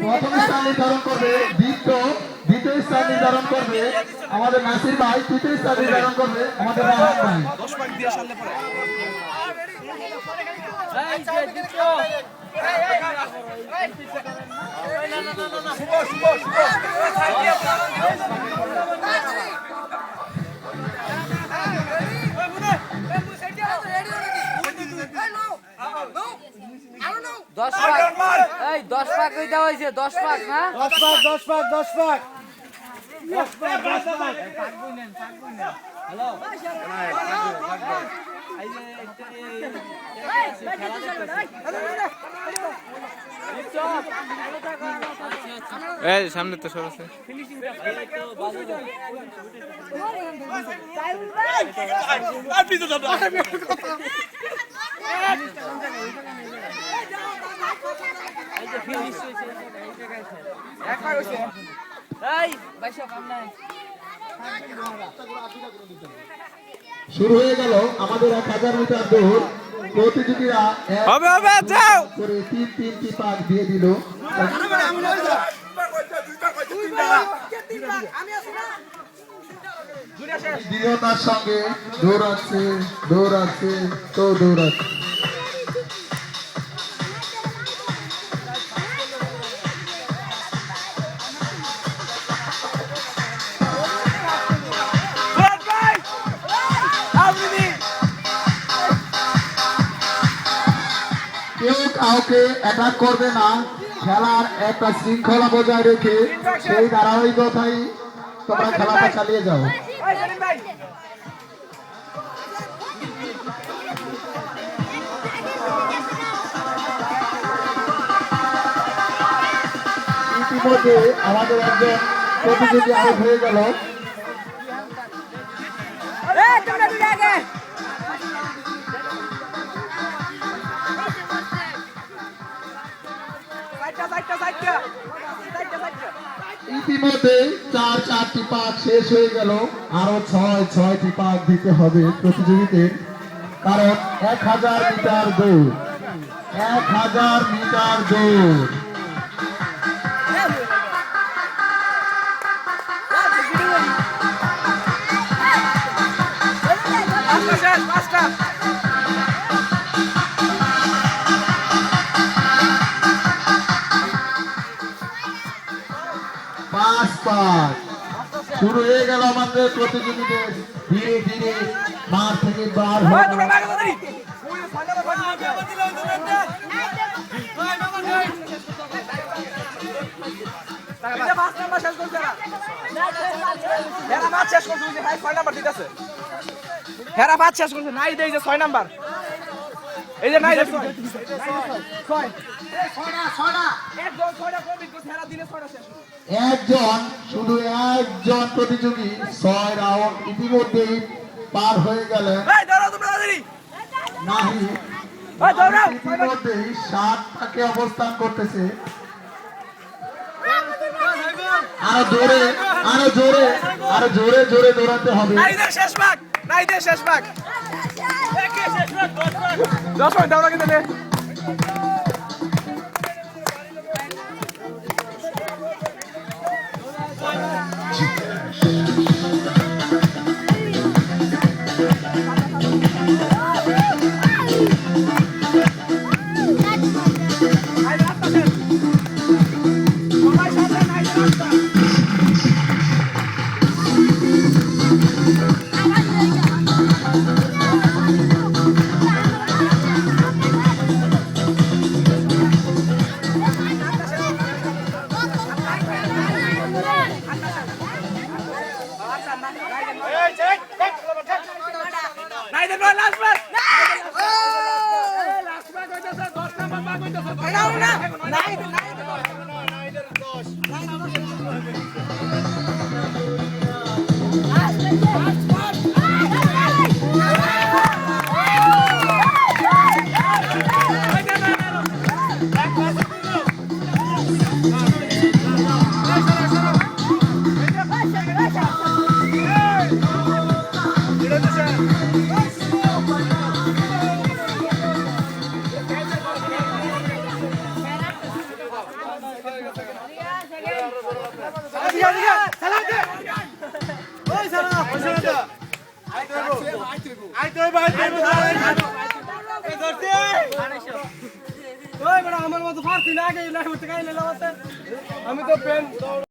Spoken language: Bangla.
প্রথম স্থান নির্ধারণ করবে দীপ্ত, দ্বিতীয় স্থান নির্ধারণ করবে আমাদের নাসির ভাই, তৃতীয় স্থান নির্ধারণ করবে আমাদের রাহাত ভাই। দশ পাক দেওয়া হয়েছে, 10 পাক না, 10 পাক। এই সামনে তো সব আছে। শুরু হয়ে গেল আমাদের 1000 মিটার দৌড়। প্রতিযোগীরা হবে যাও করে তিনটি পাক দিয়ে দিল। দৃঢ়তার সঙ্গে দৌড়াচ্ছে তো দৌড়াচ্ছে। কেউ কাউকে অ্যাটাক করবে না, খেলার একটা শৃঙ্খলা বজায় রেখে সেই ধারাবাহিকতাই তোমরা খেলাটা চালিয়ে যাও। ইতিমধ্যে আমাদের একজন প্রতিযোগী আউট হয়ে গেল। ইতিমধ্যে 4টি পাক শেষ হয়ে গেল, আরো 6টি পাক দিতে হবে প্রতিযোগীদের, কারণ 1000 মিটার দৌড়। 1000 মিটার দৌড়। শুরু হয়ে গেল আমাদের প্রতিযোগীদের ধীরে ধীরে মাঠ থেকে বার হয়ে হেরা 5 শেষ করছে, নাই দেই যে 6 নাম্বার, এই যে নাই যে 6 শুধু একজন প্রতিযোগী 6 রাউন্ড ইতিমধ্যেই পার হয়ে গেলেন। নাহি ইতিমধ্যেই 7 পাকে অবস্থান করতেছে। আরো জোরে দৌড়াতে হবে। শেষ ভাগ 10 মিনিট দাও কিন্তু আমার মতো পারছি না আগে আমি তো পেন